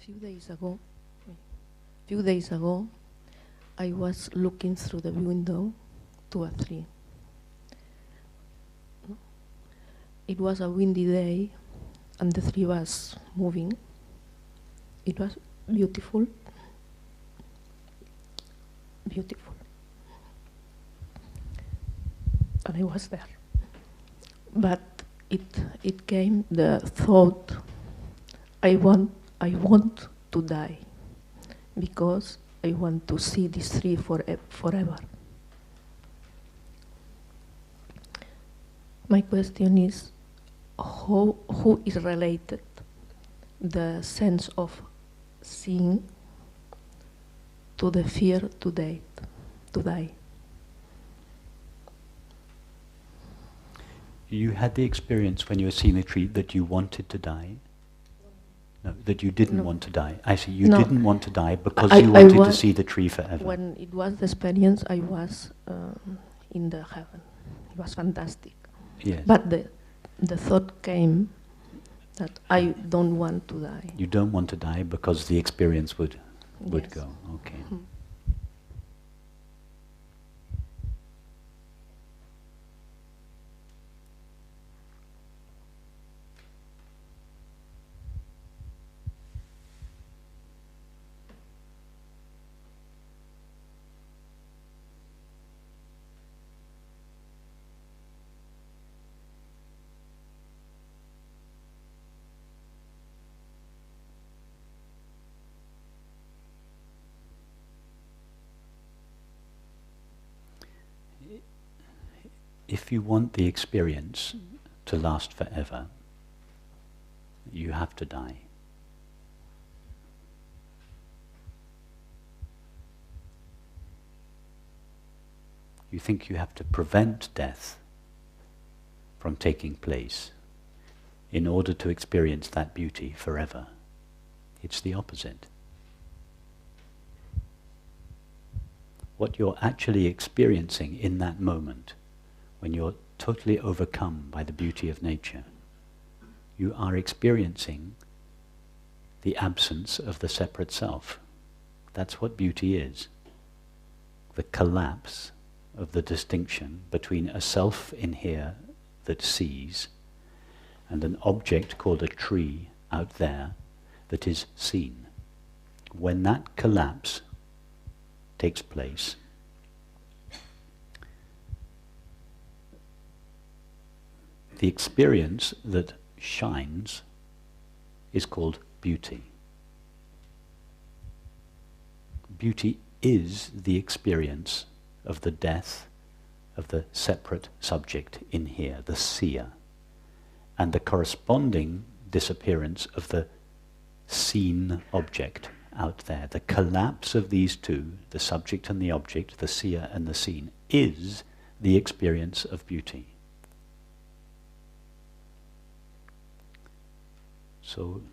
few days ago, I was looking through the window to a tree. It was a windy day, and the tree was moving. It was beautiful, beautiful. And I was there. But it came the thought, I want to die, because I want to see this tree forever. My question is, who is related the sense of seeing to the fear to die? You had the experience when you were seeing the tree that you wanted to die? No, that you didn't want to die. I see, you didn't want to die because you wanted to see the tree forever. When it was the experience, I was in the heaven. It was fantastic. Yes. But the thought came that I don't want to die. You don't want to die because the experience would Yes. go. Okay. If you want the experience to last forever, you have to die. You think you have to prevent death from taking place in order to experience that beauty forever. It's the opposite. What you're actually experiencing in that moment, when you're totally overcome by the beauty of nature, you are experiencing the absence of the separate self. That's what beauty is. The collapse of the distinction between a self in here that sees and an object called a tree out there that is seen. When that collapse takes place, the experience that shines is called beauty. Beauty is the experience of the death of the separate subject in here, the seer, and the corresponding disappearance of the seen object out there. The collapse of these two, the subject and the object, the seer and the seen, is the experience of beauty. So,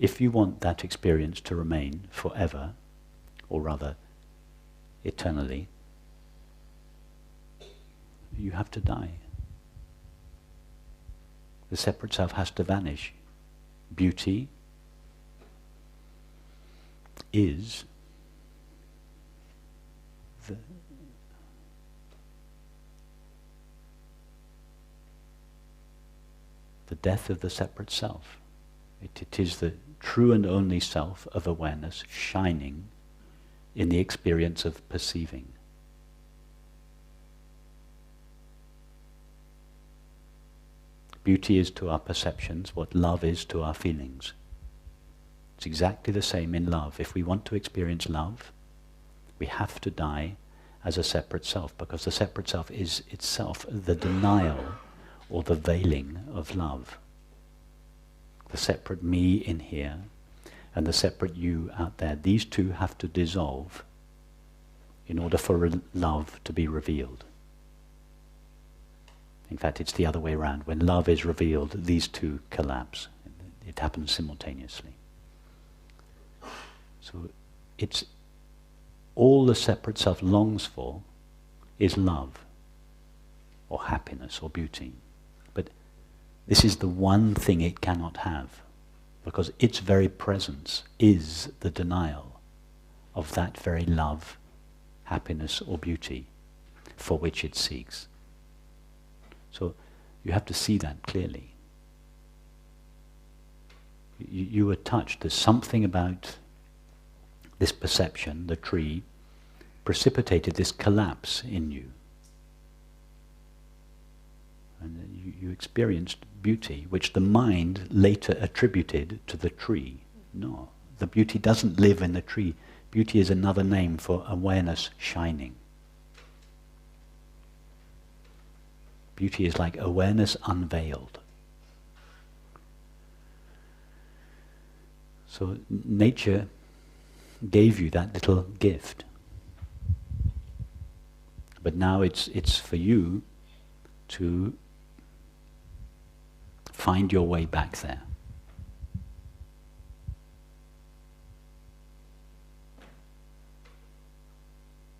if you want that experience to remain forever, or rather eternally, you have to die. The separate self has to vanish. Beauty is the death of the separate self. It is the true and only self of awareness shining in the experience of perceiving. Beauty is to our perceptions what love is to our feelings. It's exactly the same in love. If we want to experience love, we have to die as a separate self, because the separate self is itself the denial or the veiling of love. The separate me in here and the separate you out there, these two have to dissolve in order for love to be revealed. In fact, it's the other way around. When love is revealed, these two collapse. It happens simultaneously. So it's all the separate self longs for is love or happiness or beauty. But this is the one thing it cannot have. because its very presence is the denial of that very love, happiness or beauty for which it seeks. So you have to see that clearly. You were touched. There's something about this perception, the tree, precipitated this collapse in you. And you experienced beauty, which the mind later attributed to the tree. No, the beauty doesn't live in the tree. Beauty is another name for awareness shining. Beauty is like awareness unveiled. So nature gave you that little gift. But now it's for you to find your way back there.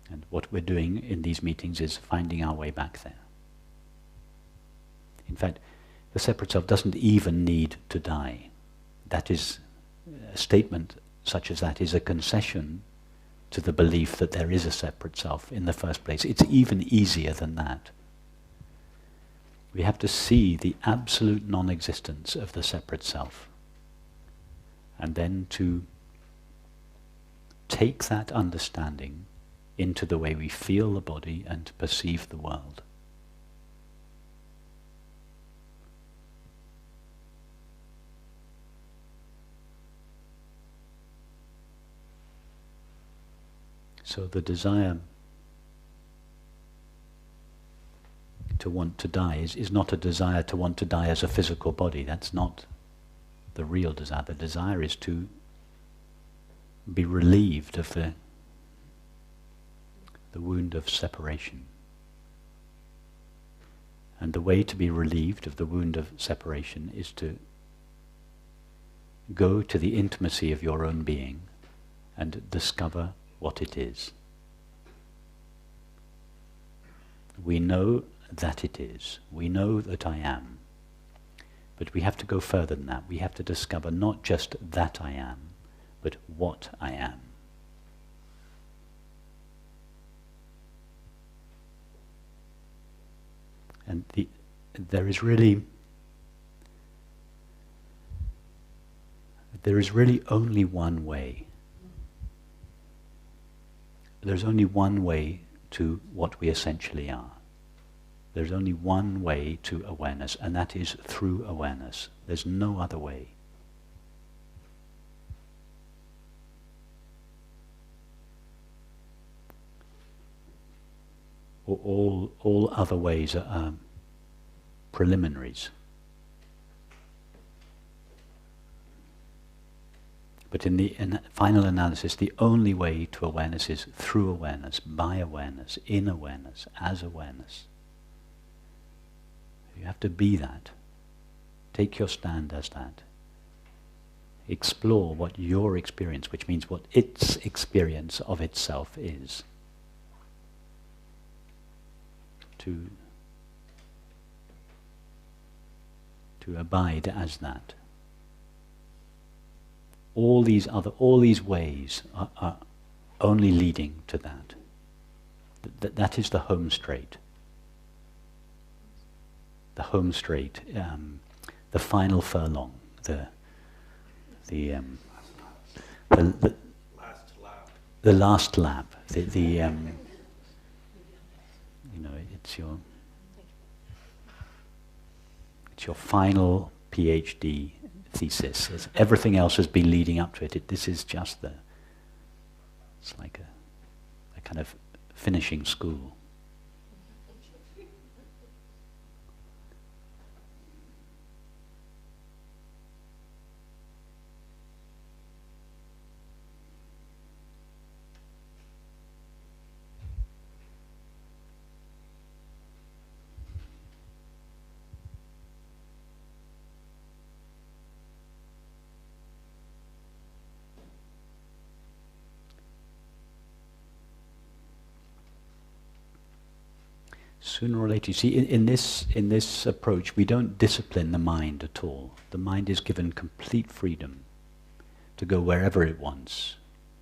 And what we're doing in these meetings is finding our way back there. In fact, the separate self doesn't even need to die. That is, a statement such as that is a concession to the belief that there is a separate self in the first place. It's even easier than that. We have to see the absolute non-existence of the separate self, and then to take that understanding into the way we feel the body and perceive the world. So the desire to want to die is not a desire to want to die as a physical body. That's not the real desire. The desire is to be relieved of the wound of separation. And the way to be relieved of the wound of separation is to go to the intimacy of your own being and discover what it is. We know that it is. We know that I am. But we have to go further than that. We have to discover not just that I am, but what I am. And there is really only one way. There's only one way to what we essentially are. There's only one way to awareness, and that is through awareness. There's no other way. All other ways are preliminaries. But in the final analysis, the only way to awareness is through awareness, by awareness, in awareness, as awareness. You have to be that. Take your stand as that. Explore what your experience, which means what its experience of itself is. To abide as that. All these ways are only leading to that. That is the home straight. The home straight, the final furlong, the last lap. It's your final PhD thesis. Everything else has been leading up to it. This is just it's like a kind of finishing school. Sooner or later, you see, in this approach, we don't discipline the mind at all. The mind is given complete freedom to go wherever it wants,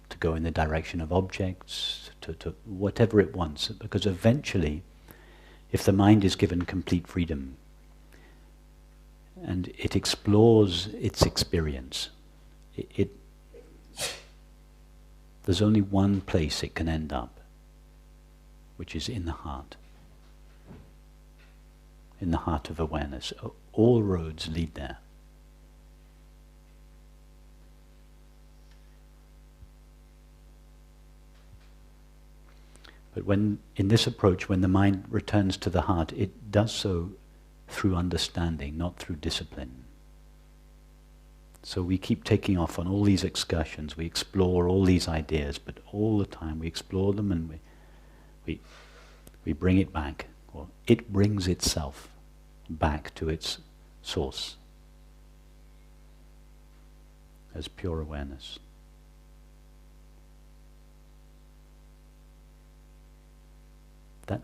to go in the direction of objects, to whatever it wants, because eventually, if the mind is given complete freedom and it explores its experience, there's only one place it can end up, which is in the heart. In the heart of awareness. All roads lead there. But when, in this approach, when the mind returns to the heart, it does so through understanding, not through discipline. So we keep taking off on all these excursions, we explore all these ideas, but all the time we explore them and we bring it back, or it brings itself back to its source as pure awareness.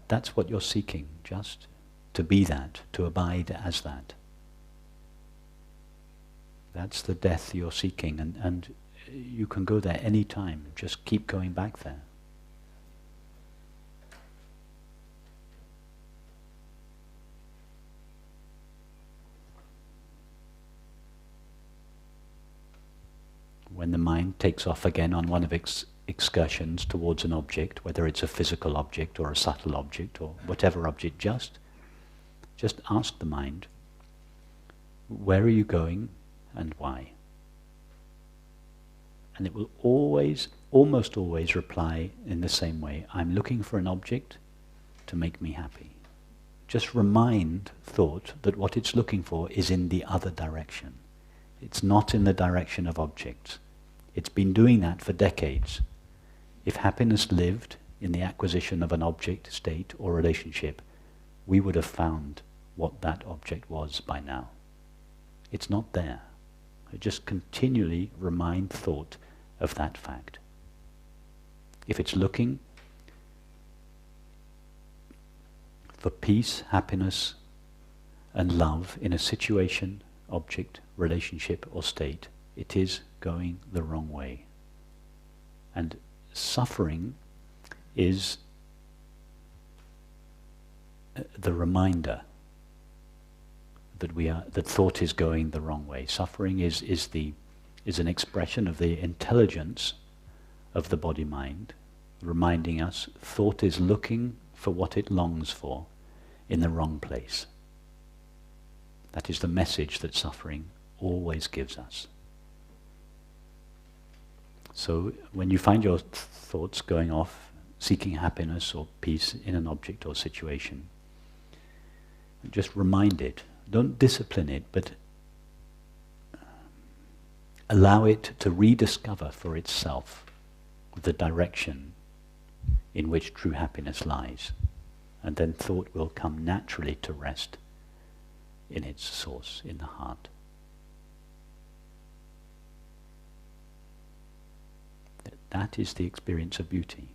That's what you're seeking, just to be that, to abide as that. That's the death you're seeking, and you can go there any time. Just keep going back there. When the mind takes off again on one of its excursions towards an object, whether it's a physical object or a subtle object or whatever object, just ask the mind, where are you going and why? And it will always, almost always reply in the same way, I'm looking for an object to make me happy. Just remind thought that what it's looking for is in the other direction. It's not in the direction of objects. It's been doing that for decades. If happiness lived in the acquisition of an object, state, or relationship, we would have found what that object was by now. It's not there. I just continually remind thought of that fact. If it's looking for peace, happiness, and love in a situation, object, relationship, or state, it is going the wrong way. And suffering is the reminder that thought is going the wrong way. Suffering is an expression of the intelligence of the body-mind, reminding us thought is looking for what it longs for in the wrong place. That is the message that suffering always gives us. So when you find your thoughts going off, seeking happiness or peace in an object or situation, just remind it. Don't discipline it, but allow it to rediscover for itself the direction in which true happiness lies. And then thought will come naturally to rest in its source, in the heart. That is the experience of beauty.